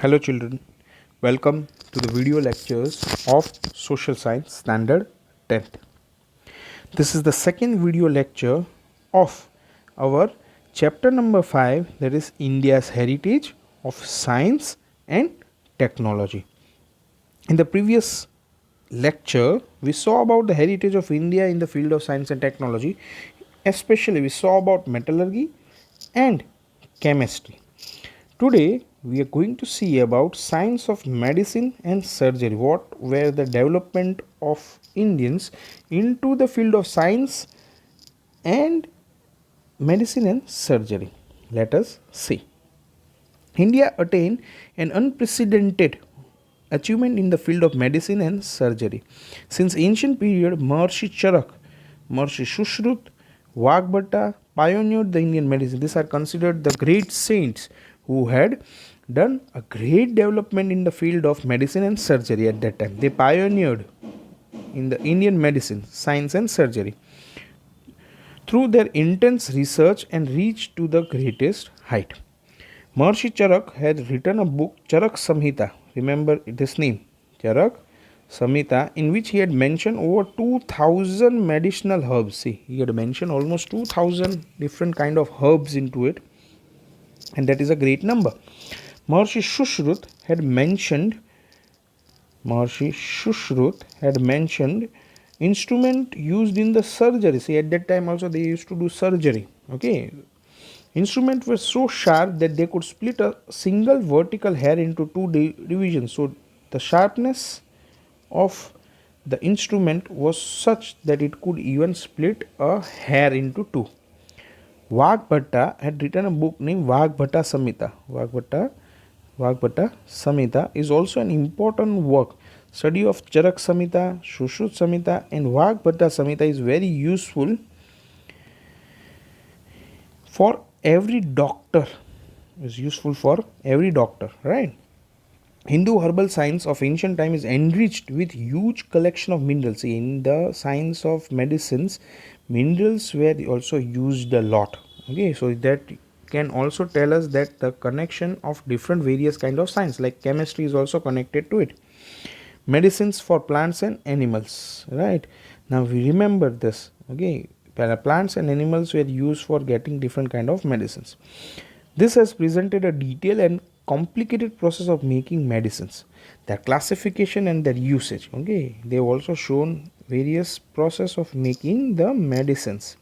Hello children, welcome to the video lectures of Social Science Standard 10th. This is the second video lecture of our chapter number 5, that is India's Heritage of Science and Technology. In the previous lecture, we saw about the heritage of India in the field of science and technology. Especially we saw about metallurgy and chemistry. Today we are going to see about science of medicine and surgery. What were the development of Indians into the field of science and medicine and surgery. Let us see. India attained an unprecedented achievement in the field of medicine and surgery. Since ancient period, Maharishi Charak, Maharishi Shushruta, Vagbhata pioneered the Indian medicine. These are considered the great saints who had done a great development in the field of medicine and surgery at that time. They pioneered in the Indian medicine, science and surgery through their intense research and reached to the greatest height. Maharishi Charak had written a book, Charak Samhita. Remember this name, Charak Samhita, in which he had mentioned over 2000 medicinal herbs. See, he had mentioned almost 2000 different kind of herbs into it, and that is a great number. Maharishi Shushruta had mentioned instrument used in the surgery. See, at that time also they used to do surgery. Okay, instruments were so sharp that they could split a single vertical hair into two divisions. So the sharpness of the instrument was such that it could even split a hair into two. Vagbhata had written a book named Vagbhata Samhita. Vagbhata Samhita is also an important work. Study of Charak Samhita, Shushruta Samhita and Vagbhata Samhita is very useful for every doctor. Right? Hindu herbal science of ancient time is enriched with huge collection of minerals. In the science of medicines, minerals were also used a lot. Okay, so that can also tell us that the connection of different various kind of science, like chemistry is also connected to it. Medicines for plants and animals. Right, now we remember this. Okay, plants and animals were used for getting different kind of medicines. This has presented a detailed and complicated process of making medicines, their classification and their usage. Okay, they have also shown various process of making the medicines.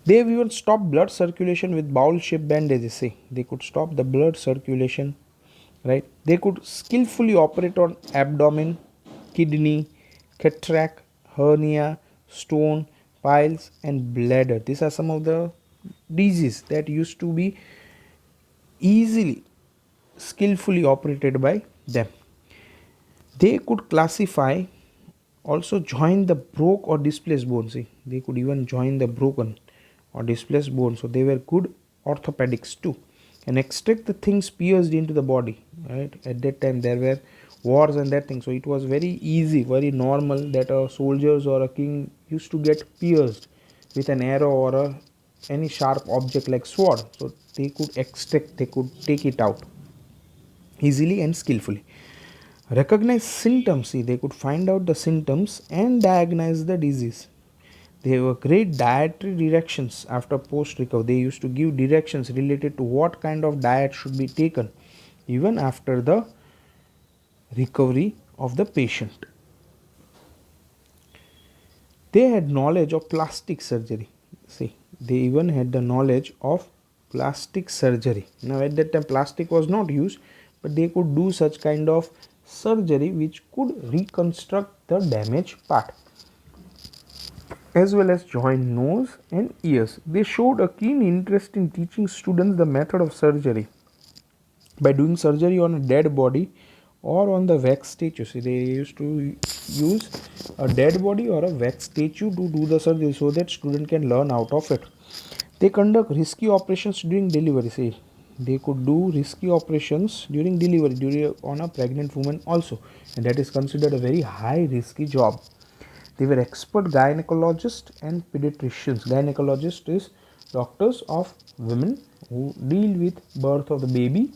They have even stopped blood circulation with bowl shaped bandages. See, they could stop the blood circulation. Right, they could skillfully operate on abdomen, kidney, cataract, hernia, stone, piles and bladder. These are some of the diseases that used to be easily skillfully operated by them. They could classify, also join the broke or displaced bone. See, they could even join the broken or displaced bone. So they were good orthopedics too, and extract the things pierced into the body. Right, at that time there were wars and that thing, so it was very easy, very normal that a soldiers or a king used to get pierced with an arrow or any sharp object like sword. So they could extract, they could take it out easily and skillfully. Recognize symptoms. See, they could find out the symptoms and diagnose the disease. They were great dietary directions after post recovery. They used to give directions related to what kind of diet should be taken even after the recovery of the patient. They had knowledge of plastic surgery. See, they even had the knowledge of plastic surgery. Now at that time plastic was not used, but they could do such kind of surgery which could reconstruct the damaged part, as well as join nose and ears. They showed a keen interest in teaching students the method of surgery by doing surgery on a dead body or on the wax statue. See, they used to use a dead body or a wax statue to do the surgery so that student can learn out of it. They conduct risky operations during delivery. See, they could do risky operations during delivery on a pregnant woman also, and that is considered a very high risky job. They were expert gynecologists and pediatricians. Gynecologist is doctors of women who deal with birth of the baby,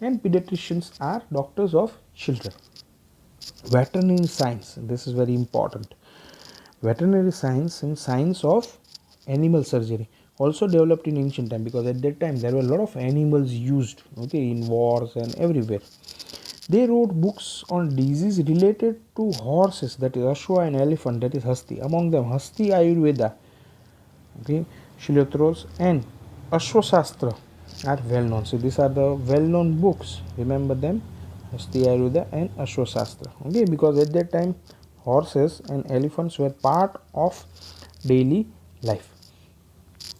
and pediatricians are doctors of children. Veterinary science, this is very important. Veterinary science and science of animal surgery also developed in ancient time, because at that time there were a lot of animals used, okay, in wars and everywhere. They wrote books on disease related to horses, that is Ashwa, and elephant, that is Hasti. Among them Hasti Ayurveda, okay, Shilotros and Sastra are well known. So these are the well known books. Remember them, Hasti Ayurveda and Sastra. Okay, because at that time horses and elephants were part of daily life.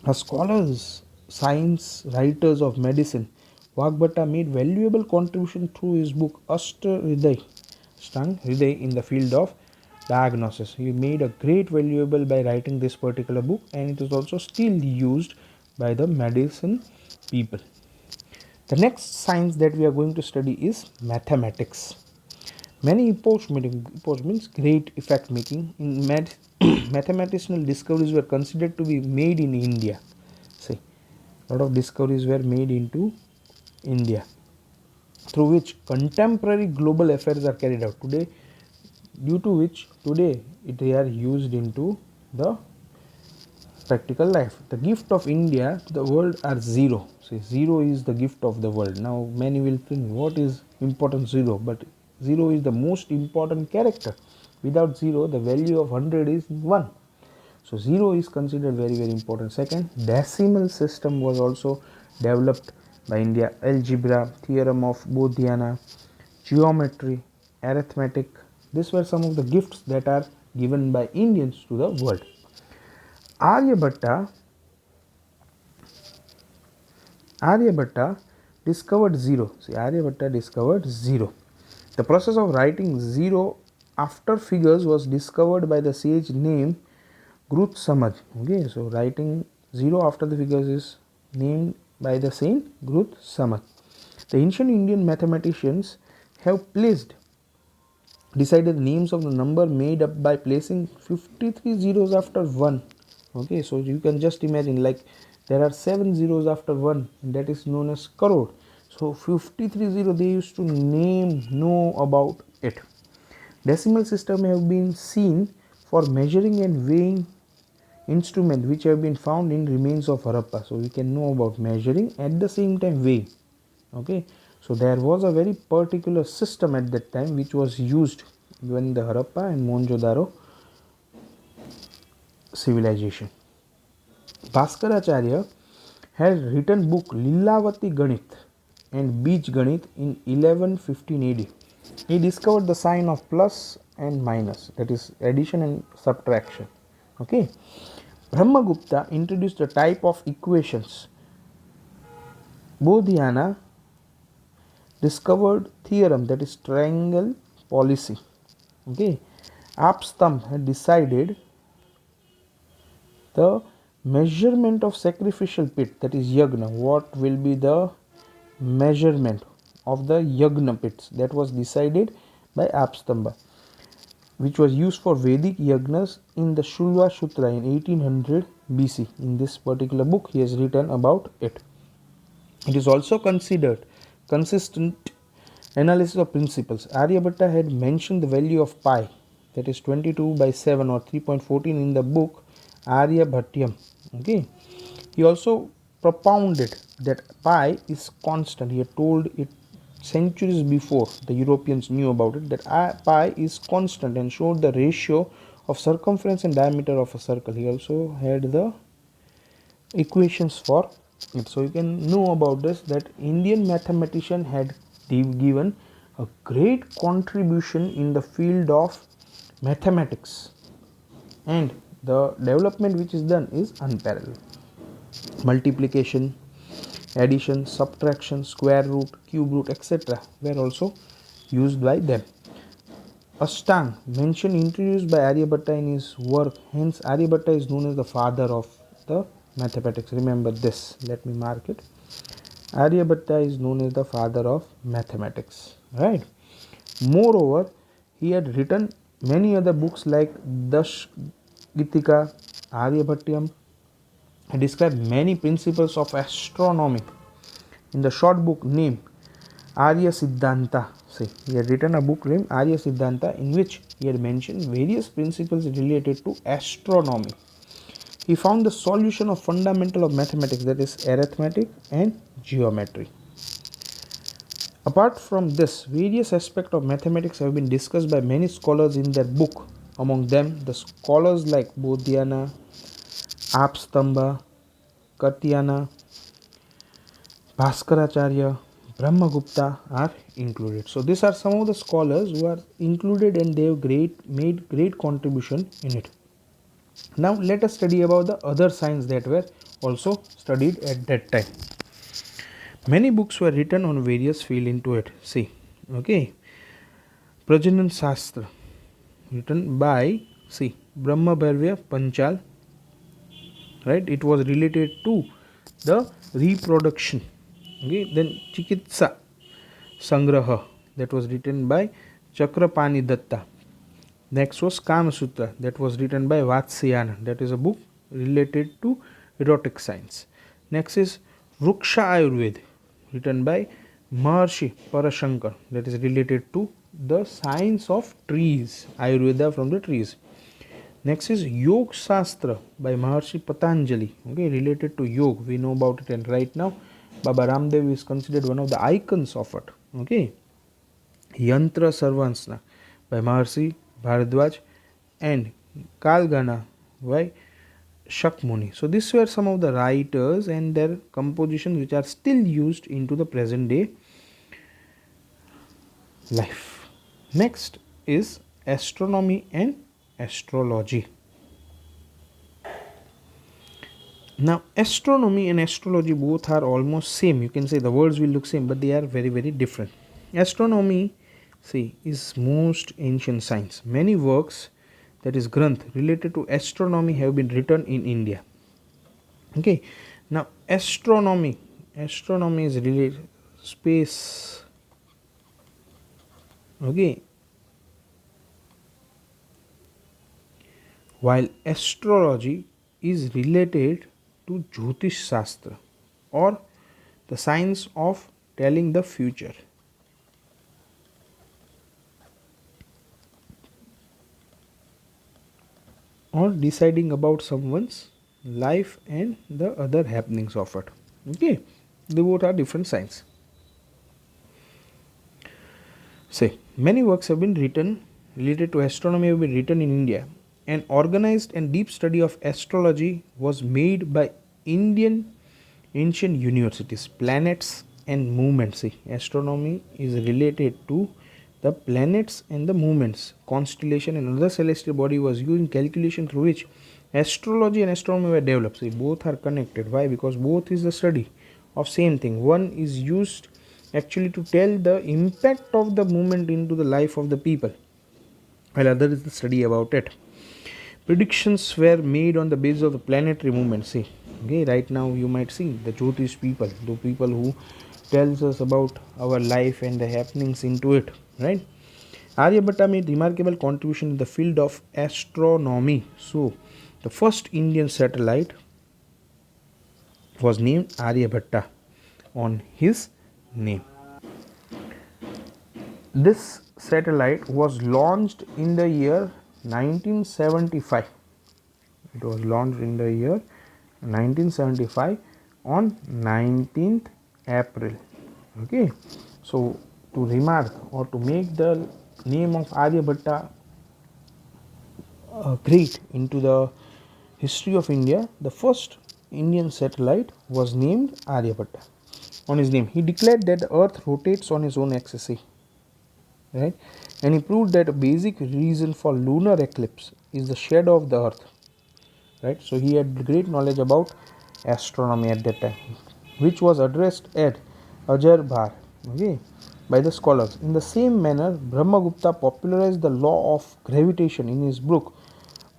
As scholars, science writers of medicine, Vagbhatta made valuable contribution through his book Hriday in the field of diagnosis. He made a great valuable by writing this particular book, and it is also still used by the medicine people. The next science that we are going to study is mathematics. Many epochs means great effect making in mathematical discoveries were considered to be made in India. See, a lot of discoveries were made into India, through which contemporary global affairs are carried out today, due to which today they are used into the practical life. The gift of India to the world are zero. See, zero is the gift of the world. Now many will think, what is important zero? But zero is the most important character. Without zero, the value of 100 is 1. So zero is considered very, very important. Second, decimal system was also developed by India. Algebra, theorem of Bodhiana, geometry, arithmetic. These were some of the gifts that are given by Indians to the world. Aryabhatta discovered zero. See, Aryabhatta discovered zero. The process of writing zero after figures was discovered by the sage named Gruth Samad. Okay, so writing zero after the figures is named by the saint Gruth Samad. The ancient Indian mathematicians have decided the names of the number made up by placing 53 zeros after 1. Okay, so you can just imagine, like there are 7 zeros after 1, and that is known as crore. So 53 zero they used to know about it. Decimal system have been seen for measuring and weighing instrument which have been found in remains of Harappa. So we can know about measuring, at the same time weighing. Okay, so there was a very particular system at that time which was used when the Harappa and Mohenjo-daro civilization. Bhaskaracharya had written book Lilavati Ganit and Bij Ganit in 1115 AD. He discovered the sign of plus and minus, that is addition and subtraction. Okay, Brahmagupta introduced a type of equations. Bodhiana discovered theorem, that is triangle policy. Okay, Apstam had decided the measurement of sacrificial pit, that is yagna. What will be the measurement of the yagna pits? That was decided by Apstamba, which was used for Vedic yagnas in the Shulva Sutra in 1800 BC. In this particular book, he has written about it. It is also considered consistent analysis of principles. Aryabhatta had mentioned the value of pi, that is 22 by 7 or 3.14 in the book Aryabhatyam. Okay, he also propounded that pi is constant. He had told it centuries before the Europeans knew about it, that pi is constant, and showed the ratio of circumference and diameter of a circle. He also had the equations for it. So you can know about this, that Indian mathematician had given a great contribution in the field of mathematics, and the development which is done is unparalleled. Multiplication, addition, subtraction, square root, cube root, etc. were also used by them. Ashtang mentioned introduced by Aryabhatta in his work, hence Aryabhatta is known as the father of the mathematics. Remember this, let me mark it. Aryabhatta is known as the father of mathematics, right? Moreover, he had written many other books like Dashgitika, Aryabhatyam. He described many principles of astronomy in the short book named Arya Siddhanta. See, he had written a book named Arya Siddhanta in which he had mentioned various principles related to astronomy. He found the solution of fundamental of mathematics, that is arithmetic and geometry. Apart from this, various aspects of mathematics have been discussed by many scholars in their book. Among them, the scholars like Bodhyana, Apstamba, Katyana, Bhaskaracharya, Brahmagupta are included. So these are some of the scholars who are included and they have made great contribution in it. Now let us study about the other science that were also studied at that time. Many books were written on various fields into it. See, okay, Prajanan Sastra, written by Brahma Bharvya Panchal, right? It was related to the reproduction. Okay, then Chikitsa Sangraha, that was written by Chakrapani Datta. Next was Kama Sutra, that was written by Vatsyayana, that is a book related to erotic science. Next is Vruksha Ayurved, written by Maharshi Parashankar, that is related to the science of trees, Ayurveda from the trees. Next is Yog Sastra by Maharshi Patanjali, okay, related to yoga. We know about it, and right now Baba Ramdev is considered one of the icons of it. Okay, Yantra Sarvansna by Maharshi Bharadwaj and Kalgana by Shakmuni. So these were some of the writers and their compositions which are still used into the present day life. Next is astronomy and astrology. Now astronomy and astrology both are almost same. You can say the words will look same, but they are very different. Astronomy is most ancient science. Many works, that is granth, related to astronomy have been written in India. Okay, now astronomy is related space. Okay, while astrology is related to Jyotish Sastra or the science of telling the future. Or deciding about someone's life and the other happenings of it. Okay, they both are different science. Many works have been written related to astronomy have been written in India. An organized and deep study of astrology was made by Indian ancient universities. Planets and movements. Astronomy is related to the planets and the movements. Constellation and other celestial body was used in calculation through which astrology and astronomy were developed. Both are connected. Why? Because both is the study of same thing. One is used actually to tell the impact of the movement into the life of the people, while other is the study about it. Predictions were made on the basis of the planetary movement. Okay, right now you might see the Jyotish people, the people who tells us about our life and the happenings into it, right? Aryabhatta made remarkable contribution in the field of astronomy. So the first Indian satellite was named Aryabhatta on his name. This satellite was launched in the year 1975. It was launched in the year 1975 on 19th April. Okay, so to remark or to make the name of Aryabhatta great into the history of India, the first Indian satellite was named Aryabhatta on his name. He declared that the earth rotates on its own axis, right? And he proved that a basic reason for lunar eclipse is the shadow of the earth, right? So he had great knowledge about astronomy at that time, which was addressed at Ajarbhar, okay, by the scholars. In the same manner, Brahmagupta popularized the law of gravitation in his book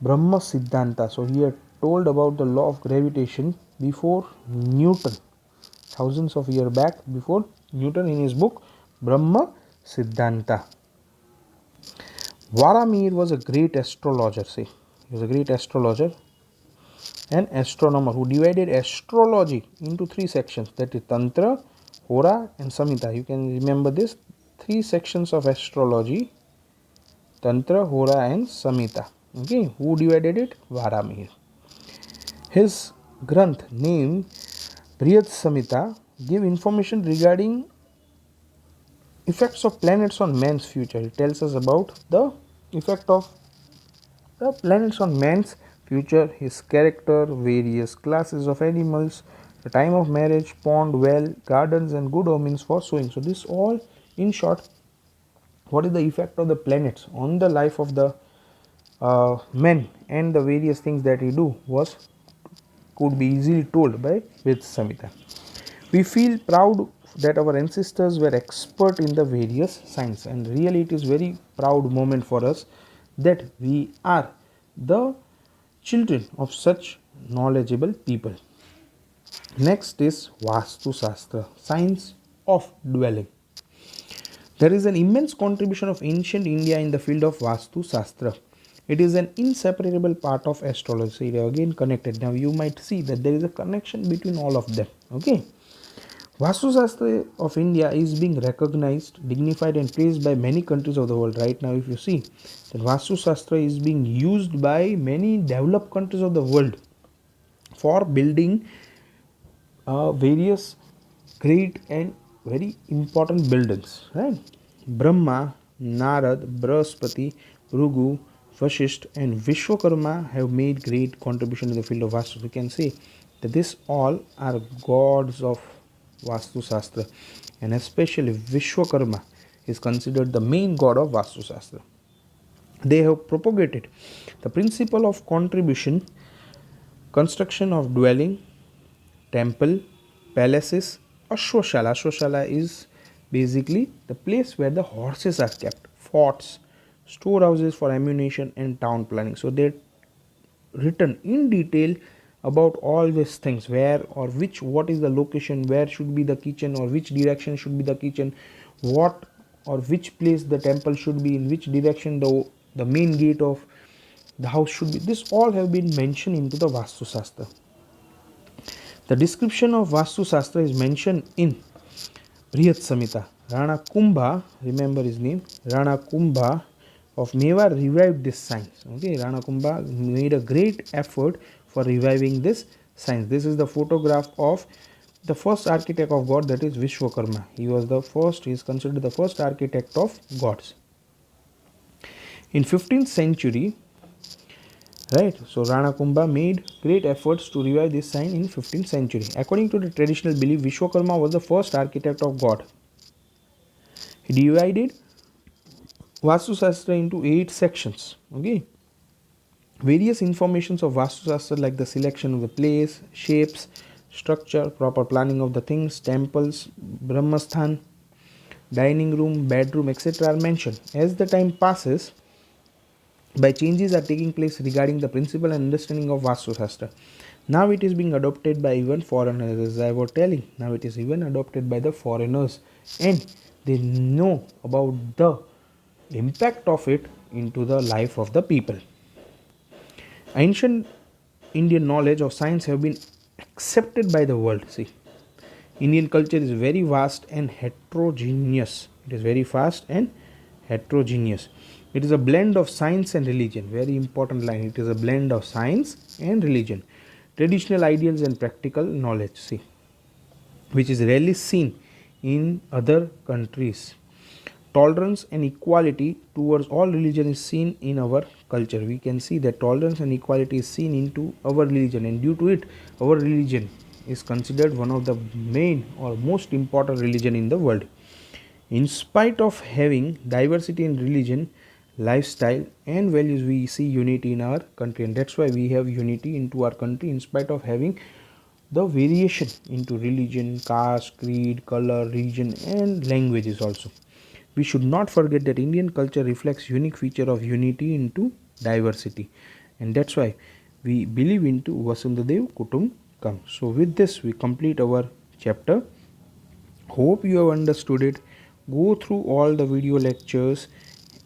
Brahma Siddhanta. So he had told about the law of gravitation before Newton, thousands of years back before Newton, in his book Brahma Siddhanta. Varamir was a great astrologer. He was a great astrologer and astronomer who divided astrology into three sections, that is Tantra, Hora and Samhita. You can remember this 3 sections of astrology: Tantra, Hora, and Samhita. Okay, who divided it? Varamir. His Granth named Brihad Samhita give information regarding effects of planets on man's future. It tells us about the effect of the planets on man's future, his character, various classes of animals, the time of marriage, pond, well, gardens, and good omens for sowing. So this all, in short, what is the effect of the planets on the life of the men and the various things that he do could be easily told by Ved Samhita. We feel proud that our ancestors were expert in the various science, and really it is very proud moment for us that we are the children of such knowledgeable people. Next is Vastu Sastra, science of dwelling. There is an immense contribution of ancient India in the field of Vastu Sastra. It is an inseparable part of astrology. They are again connected. Now you might see that there is a connection between all of them. Okay. Vastu Sastra of India is being recognized, dignified, and praised by many countries of the world. Right now, if you see that Vastu Sastra is being used by many developed countries of the world for building various great and very important buildings, right? Brahma, Narad, Brahaspati, Rugu, Vashisht, and Vishwakarma have made great contribution in the field of Vastu. We can say that this all are gods of Vastu Sastra, and especially Vishwakarma is considered the main god of Vastu Sastra. They have propagated the principle of contribution, construction of dwelling, temple, palaces, Ashwashala. Ashwashala is basically the place where the horses are kept, forts, storehouses for ammunition, and town planning. So they're written in detail about all these things, where or which, what is the location, where should be the kitchen, or which direction should be the kitchen, what or which place the temple should be, in which direction the main gate of the house should be. This all have been mentioned into the Vastu Sastra. The description of Vastu Sastra is mentioned in Brihad Samhita. Rana Kumbha, remember his name, Rana Kumbha of Mewar revived this science. Okay, Rana Kumbha made a great effort for reviving this science. This is the photograph of the first architect of God, that is Vishwakarma. He was the first, he is considered the first architect of gods. In 15th century, right, so Rana Kumbha made great efforts to revive this science in 15th century. According to the traditional belief, Vishwakarma was the first architect of God. He divided Vastu Sastra into 8 sections. Okay, various informations of Vastu Sastra like the selection of the place, shapes, structure, proper planning of the things, temples, Brahmasthan, dining room, bedroom, etc. are mentioned. As the time passes, by changes are taking place regarding the principle and understanding of Vastu Sastra. Now it is being adopted by even foreigners, as I was telling. Now it is even adopted by the foreigners, and they know about the impact of it into the life of the people. Ancient Indian knowledge of science have been accepted by the world. See, Indian culture is very vast and heterogeneous. It is very fast and heterogeneous. It is a blend of science and religion. Very important line. It is a blend of science and religion. Traditional ideals and practical knowledge. See, which is rarely seen in other countries. Tolerance and equality towards all religion is seen in our culture. We can see that tolerance and equality is seen into our religion, and due to it, our religion is considered one of the main or most important religion in the world. In spite of having diversity in religion, lifestyle, and values, we see unity in our country, and that's why we have unity into our country in spite of having the variation into religion, caste, creed, color, region, and languages also. We should not forget that Indian culture reflects unique feature of unity into diversity, and that's why we believe into Vasundadev Kutumbakam. So with this we complete our chapter. Hope you have understood it. Go through all the video lectures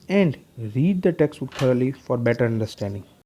and read the textbook thoroughly for better understanding.